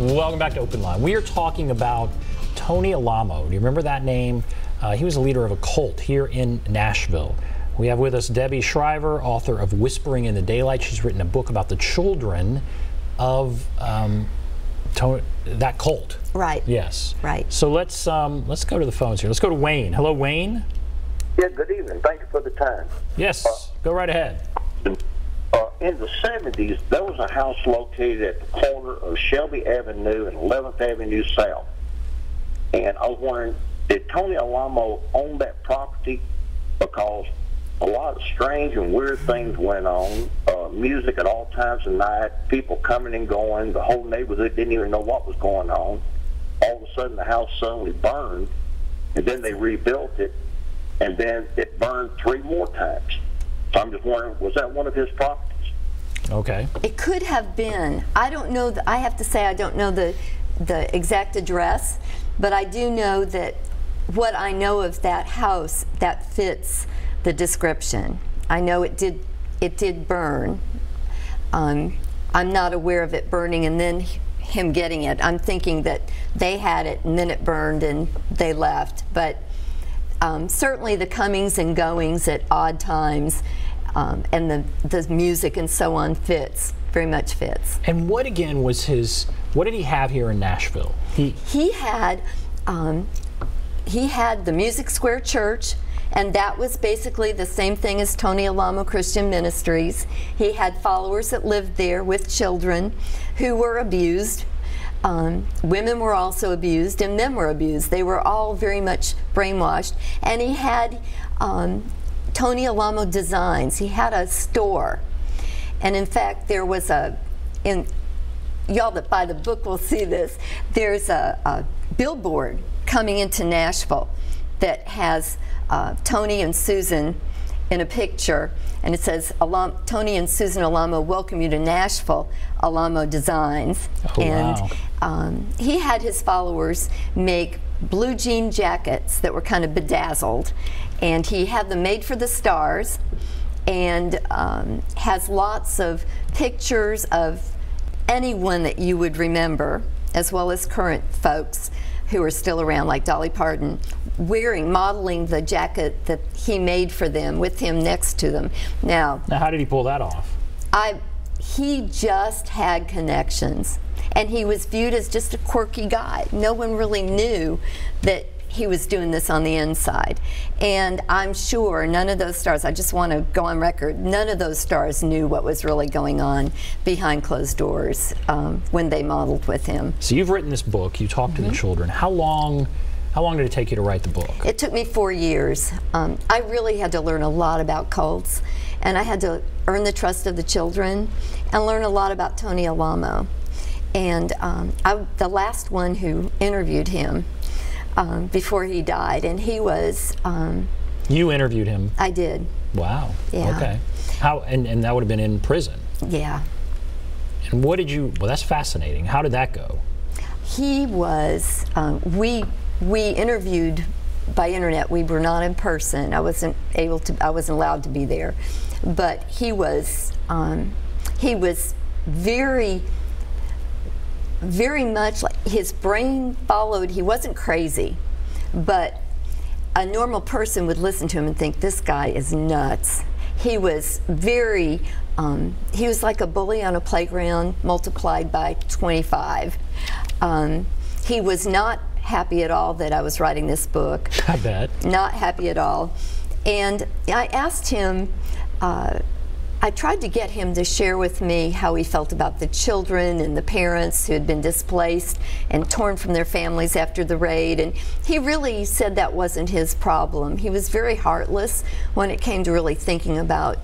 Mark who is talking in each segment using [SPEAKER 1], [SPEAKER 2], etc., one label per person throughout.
[SPEAKER 1] Welcome back to Open Line. We are talking about Tony Alamo. Do you remember that name? He was a leader of a cult here in Nashville. We have with us Debby Schriver, author of Whispering in the Daylight. She's written a book about the children of that cult.
[SPEAKER 2] Right.
[SPEAKER 1] Yes.
[SPEAKER 2] Right.
[SPEAKER 1] So let's go to the phones here. Let's go to Wayne. Hello, Wayne.
[SPEAKER 3] Yeah, good evening. Thank you for the time.
[SPEAKER 1] Yes, go right ahead.
[SPEAKER 3] In the 70s, there was a house located at the corner of Shelby Avenue and 11th Avenue South. And I was wondering, did Tony Alamo own that property? Because a lot of strange and weird things went on. Music at all times of night, people coming and going. The whole neighborhood didn't even know what was going on. All of a sudden, the house suddenly burned, and then they rebuilt it, and then it burned 3 more times. So I'm just wondering, was that one of his properties?
[SPEAKER 1] Okay.
[SPEAKER 2] It could have been. I don't know. I have to say I don't know the exact address, but I do know that what I know of that house that fits the description. I know it did burn. I'm not aware of it burning and then him getting it. I'm thinking that they had it and then it burned and they left. But certainly the comings and goings at odd times and the music and so on very much fits.
[SPEAKER 1] And what again was what did he have here in Nashville?
[SPEAKER 2] He had the Music Square Church, and that was basically the same thing as Tony Alamo Christian Ministries. He had followers that lived there with children who were abused. Women were also abused, and men were abused. They were all very much brainwashed. And he had Tony Alamo Designs. He had a store. And in fact, there was y'all that buy the book will see this, there's a billboard coming into Nashville that has Tony and Susan in a picture, and it says, Tony and Susan Alamo welcome you to Nashville, Alamo Designs.
[SPEAKER 1] Oh,
[SPEAKER 2] and
[SPEAKER 1] wow.
[SPEAKER 2] He had his followers make blue jean jackets that were kind of bedazzled, and he had them made for the stars, and has lots of pictures of anyone that you would remember, as well as current folks who are still around, like Dolly Parton, modeling the jacket that he made for them with him next to them. Now
[SPEAKER 1] how did he pull that off?
[SPEAKER 2] He just had connections, and he was viewed as just a quirky guy. No one really knew that he was doing this on the inside. And I'm sure none of those stars, I just want to go on record, none of those stars knew what was really going on behind closed doors when they modeled with him.
[SPEAKER 1] So you've written this book, you talked to the children. How long did it take you to write the book?
[SPEAKER 2] It took me 4 years. I really had to learn a lot about cults, and I had to earn the trust of the children and learn a lot about Tony Alamo. And the last one who interviewed him before he died, and he was...
[SPEAKER 1] You interviewed him?
[SPEAKER 2] I did.
[SPEAKER 1] Wow.
[SPEAKER 2] Yeah.
[SPEAKER 1] Okay. And that would have been in prison?
[SPEAKER 2] Yeah.
[SPEAKER 1] And what did you... Well, that's fascinating. How did that go?
[SPEAKER 2] He was... we interviewed by internet. We were not in person. I wasn't allowed to be there. But he was very much like, his brain followed. He wasn't crazy, but a normal person would listen to him and think, this guy is nuts. He was very, he was like a bully on a playground multiplied by 25. He was not happy at all that I was writing this book.
[SPEAKER 1] I bet. Not
[SPEAKER 2] happy at all. And I asked him, I tried to get him to share with me how he felt about the children and the parents who had been displaced and torn from their families after the raid, and he really said that wasn't his problem. He was very heartless when it came to really thinking about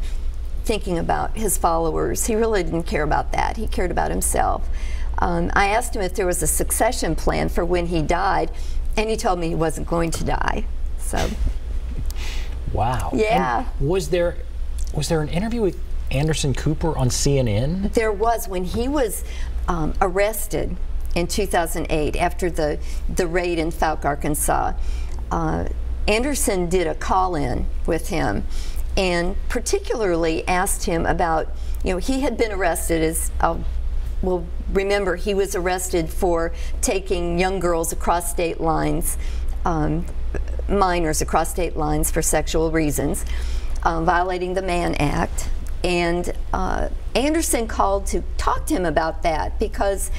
[SPEAKER 2] his followers. He really didn't care about that. He cared about himself. I asked him if there was a succession plan for when he died, and he told me he wasn't going to die. So.
[SPEAKER 1] Wow.
[SPEAKER 2] Yeah.
[SPEAKER 1] And was there an interview with Anderson Cooper on CNN?
[SPEAKER 2] There was, when he was arrested in 2008 after the raid in Fouke, Arkansas. Anderson did a call-in with him and particularly asked him about, he had been arrested, as I'll will remember he was arrested for taking young girls across state lines, minors across state lines for sexual reasons, violating the Mann Act. And Anderson called to talk to him about that because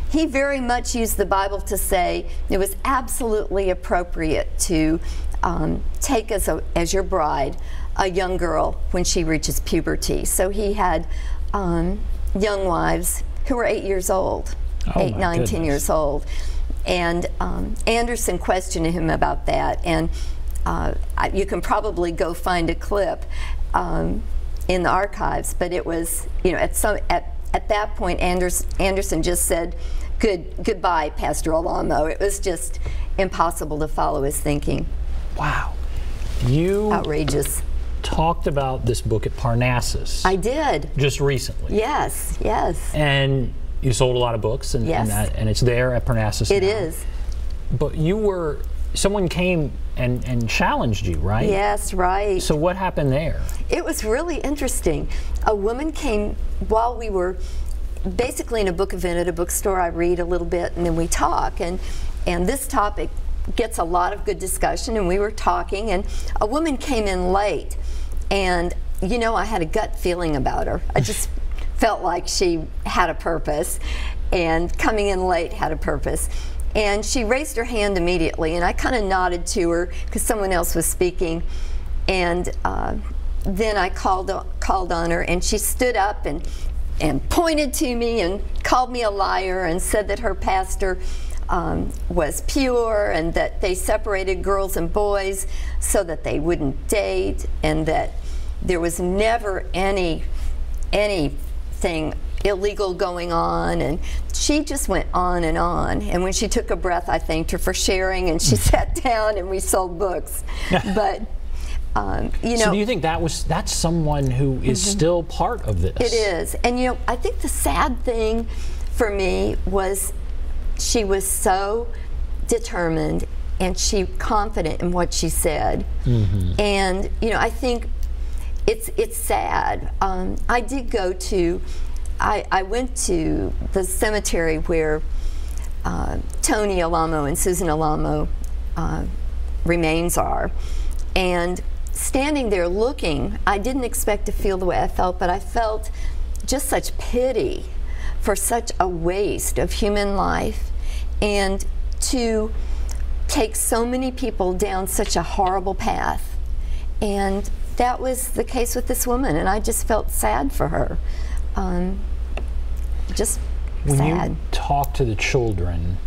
[SPEAKER 2] he very much used the Bible to say it was absolutely appropriate to take as your bride a young girl when she reaches puberty. So he had young wives who were 8 years old, 8, 9, 10 years old. And Anderson questioned him about that. And you can probably go find a clip in the archives, but it was, you know, at that point, Anderson just said, goodbye, Pastor Alamo. It was just impossible to follow his thinking.
[SPEAKER 1] Wow. You
[SPEAKER 2] outrageous.
[SPEAKER 1] Talked about this book at Parnassus.
[SPEAKER 2] I did.
[SPEAKER 1] Just recently.
[SPEAKER 2] Yes, yes.
[SPEAKER 1] And you sold a lot of books, and,
[SPEAKER 2] yes.
[SPEAKER 1] and it's there at Parnassus
[SPEAKER 2] It
[SPEAKER 1] now.
[SPEAKER 2] is.
[SPEAKER 1] But someone came and challenged you, right?
[SPEAKER 2] Yes, right.
[SPEAKER 1] So what happened there?
[SPEAKER 2] It was really interesting. A woman came while we were basically in a book event at a bookstore. I read a little bit and then we talk, and this topic gets a lot of good discussion, and we were talking, and a woman came in late, and you know, I had a gut feeling about her. I just felt like she had a purpose, and coming in late had a purpose. And she raised her hand immediately, and I kind of nodded to her because someone else was speaking, and then I called on her, and she stood up and pointed to me and called me a liar and said that her pastor was pure, and that they separated girls and boys so that they wouldn't date, and that there was never anything illegal going on. And she just went on, and when she took a breath, I thanked her for sharing, and she sat down and we sold books. But you know,
[SPEAKER 1] so do you think that's someone who is still part of this?
[SPEAKER 2] It is. And you know, I think the sad thing for me was she was so determined and she confident in what she said. And you know, I think it's sad. I did go to I went to the cemetery where Tony Alamo and Susan Alamo remains are, and standing there looking, I didn't expect to feel the way I felt, but I felt just such pity for such a waste of human life, and to take so many people down such a horrible path. And that was the case with this woman, and I just felt sad for her. Just
[SPEAKER 1] when
[SPEAKER 2] sad.
[SPEAKER 1] You talk to the children,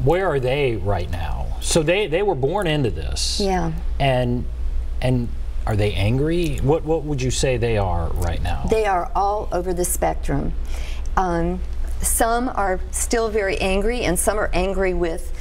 [SPEAKER 1] where are they right now? So they were born into this.
[SPEAKER 2] Yeah.
[SPEAKER 1] And are they angry? What would you say they are right now?
[SPEAKER 2] They are all over the spectrum. Some are still very angry, and some are angry with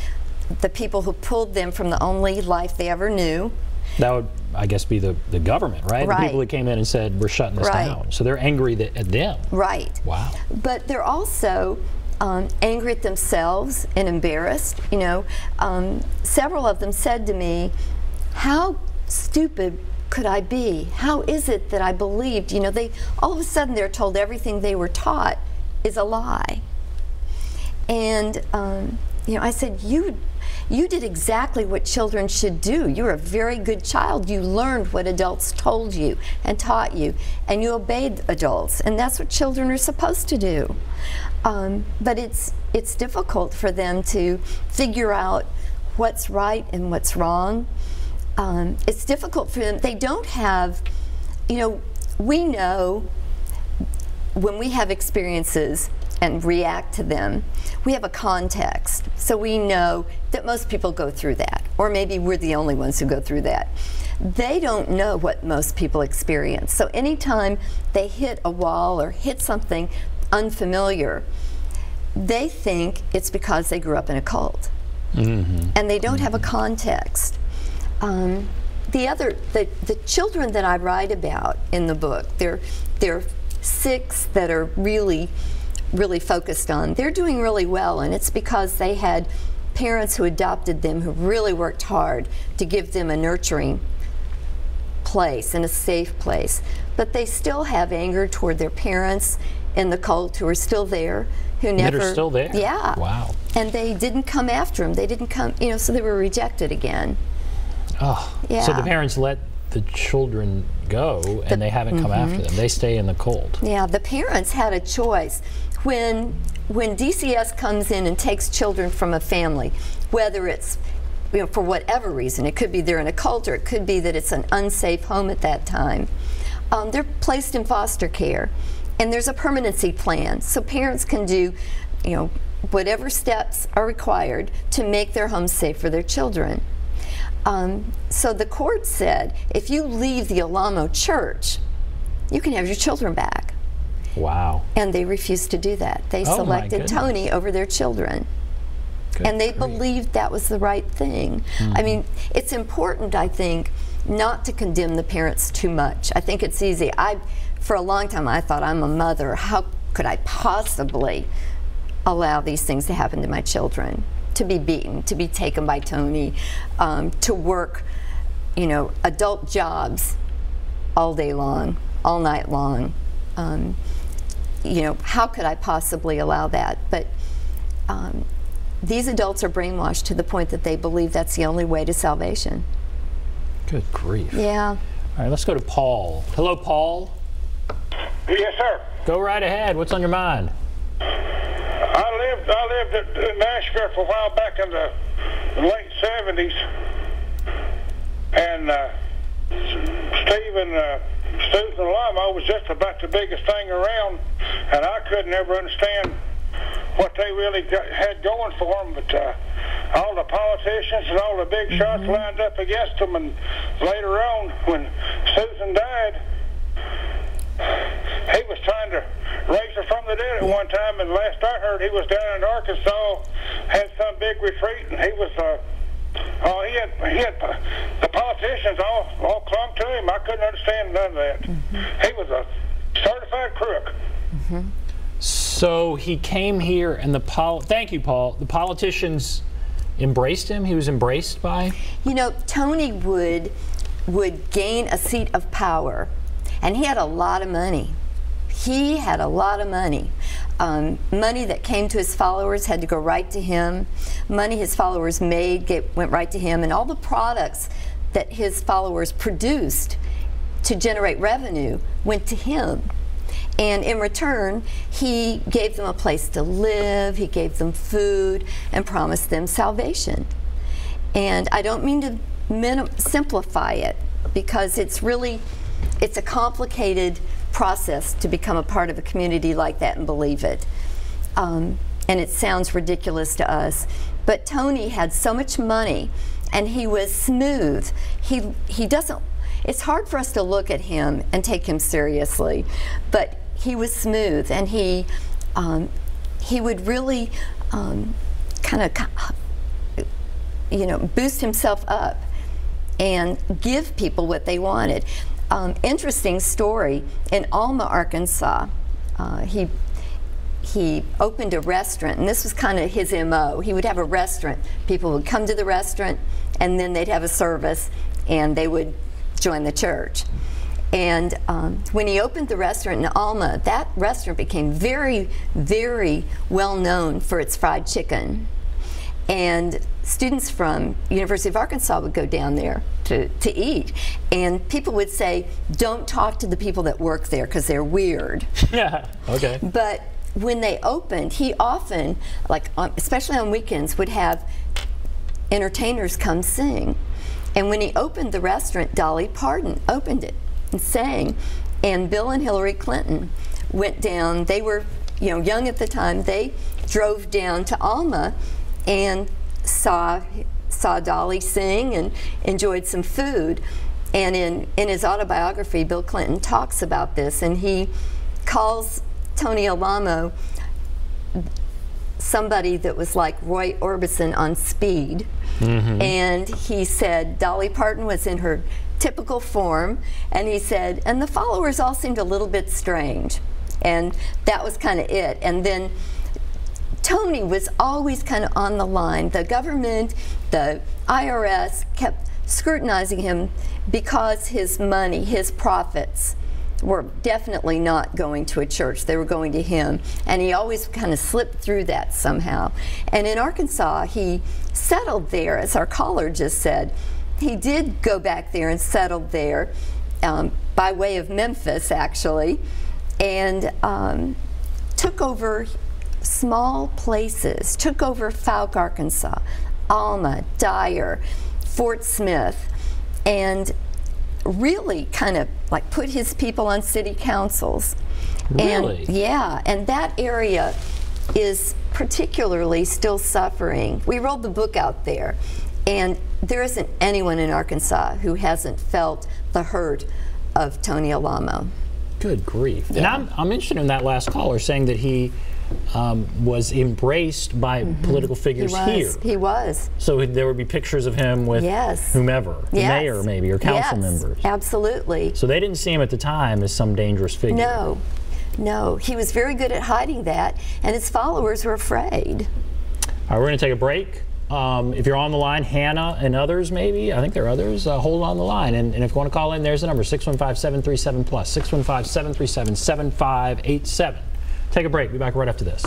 [SPEAKER 2] the people who pulled them from the only life they ever knew.
[SPEAKER 1] That would, I guess, be the government, right?
[SPEAKER 2] Right.
[SPEAKER 1] The people that came in and said, we're shutting this down. So they're angry at them.
[SPEAKER 2] Right.
[SPEAKER 1] Wow.
[SPEAKER 2] But they're also angry at themselves and embarrassed. You know, several of them said to me, how stupid could I be? How is it that I believed? You know, all of a sudden they're told everything they were taught is a lie. And you know, I said, you did exactly what children should do. You're a very good child. You learned what adults told you and taught you, and you obeyed adults, and that's what children are supposed to do. But it's difficult for them to figure out what's right and what's wrong. It's difficult for them. They don't have, you know, we know when we have experiences and react to them, we have a context. So we know that most people go through that, or maybe we're the only ones who go through that. They don't know what most people experience. So anytime they hit a wall or hit something unfamiliar, they think it's because they grew up in a cult. And they don't have a context. The children that I write about in the book, there are 6 that are really focused on. They're doing really well, and it's because they had parents who adopted them who really worked hard to give them a nurturing place and a safe place. But they still have anger toward their parents in the cult who are still there, who never.
[SPEAKER 1] That are still there?
[SPEAKER 2] Yeah.
[SPEAKER 1] Wow.
[SPEAKER 2] And they didn't come after him. They didn't come, you know, so they were rejected again.
[SPEAKER 1] Oh.
[SPEAKER 2] Yeah.
[SPEAKER 1] So the parents let the children go, and they haven't come after them. They stay in the cult.
[SPEAKER 2] Yeah, the parents had a choice. When DCS comes in and takes children from a family, whether it's, you know, for whatever reason, it could be they're in a cult, or it could be that it's an unsafe home at that time, they're placed in foster care, and there's a permanency plan, so parents can do, you know, whatever steps are required to make their home safe for their children. So the court said, if you leave the Alamo church, you can have your children back.
[SPEAKER 1] Wow.
[SPEAKER 2] And they refused to do that. They selected Tony over their children.
[SPEAKER 1] Good
[SPEAKER 2] and they
[SPEAKER 1] grief.
[SPEAKER 2] believed that was the right thing. I mean, it's important, I think, not to condemn the parents too much. I think it's easy. For a long time, I thought, I'm a mother. How could I possibly allow these things to happen to my children? To be beaten, to be taken by Tony, to work, you know, adult jobs all day long, all night long. You know, how could I possibly allow that? But these adults are brainwashed to the point that they believe that's the only way to salvation.
[SPEAKER 1] Good grief.
[SPEAKER 2] Yeah.
[SPEAKER 1] All right, let's go to Paul. Hello, Paul.
[SPEAKER 4] Yes, sir.
[SPEAKER 1] Go right ahead. What's on your mind?
[SPEAKER 4] I lived in Nashville for a while back in the late 70s, and Susan Alamo was just about the biggest thing around, and I couldn't ever understand what they really had going for them, but all the politicians and all the big shots lined up against them, and later on, when Susan died, he was trying to raise her from the dead at one time, and last I heard he was down in Arkansas, had some big retreat, and he was he had the politicians all clung to him. I couldn't understand none of that. He was a certified crook.
[SPEAKER 1] So he came here, and thank you, Paul. The politicians embraced him. He was embraced by. You
[SPEAKER 2] know, Tony would gain a seat of power, and he had a lot of money. He had a lot of money. Money that came to his followers had to go right to him. Money his followers made went right to him, and all the products that his followers produced to generate revenue went to him. And in return, he gave them a place to live, he gave them food, and promised them salvation. And I don't mean to simplify it, because it's a complicated process to become a part of a community like that and believe it. And it sounds ridiculous to us, but Tony had so much money, and he was smooth. He doesn't, it's hard for us to look at him and take him seriously, but he was smooth, and he would really kind of, you know, boost himself up and give people what they wanted. Interesting story, in Alma, Arkansas, he opened a restaurant, and this was kind of his MO. He would have a restaurant. People would come to the restaurant, and then they'd have a service, and they would join the church. And when he opened the restaurant in Alma, that restaurant became very, very well known for its fried chicken. And students from University of Arkansas would go down there to eat, and people would say, don't talk to the people that work there because they're weird.
[SPEAKER 1] Yeah, okay.
[SPEAKER 2] But when they opened, he often, like especially on weekends, would have entertainers come sing. And when he opened the restaurant, Dolly Parton opened it and sang, and Bill and Hillary Clinton went down. They were, you know, young at the time. They drove down to Alma and saw Dolly sing and enjoyed some food. And in his autobiography, Bill Clinton talks about this, and he calls Tony Alamo somebody that was like Roy Orbison on speed. And he said Dolly Parton was in her typical form, and he said, and the followers all seemed a little bit strange. And that was kind of it. And then Tony was always kind of on the line. The government, the IRS kept scrutinizing him because his money, his profits, were definitely not going to a church. They were going to him, and he always kind of slipped through that somehow. And in Arkansas, he settled there, as our caller just said. He did go back there and settled there by way of Memphis, actually, and took over small places, took over Fouke, Arkansas, Alma, Dyer, Fort Smith, and really kind of like put his people on city councils.
[SPEAKER 1] Really?
[SPEAKER 2] And yeah, and that area is particularly still suffering. We rolled the book out there, and there isn't anyone in Arkansas who hasn't felt the hurt of Tony Alamo.
[SPEAKER 1] Good grief.
[SPEAKER 2] Yeah.
[SPEAKER 1] And I'm interested in that last caller saying that he was embraced by political figures here.
[SPEAKER 2] He was.
[SPEAKER 1] So there would be pictures of him with whomever, the mayor maybe, or council members.
[SPEAKER 2] Absolutely.
[SPEAKER 1] So they didn't see him at the time as some dangerous figure.
[SPEAKER 2] No, no. He was very good at hiding that, and his followers were afraid.
[SPEAKER 1] All right, we're going to take a break. If you're on the line, Hannah and others maybe, I think there are others, hold on the line. And if you want to call in, there's the number, 615-737-PLUS, 615-737-7587. Take a break. Be back right after this.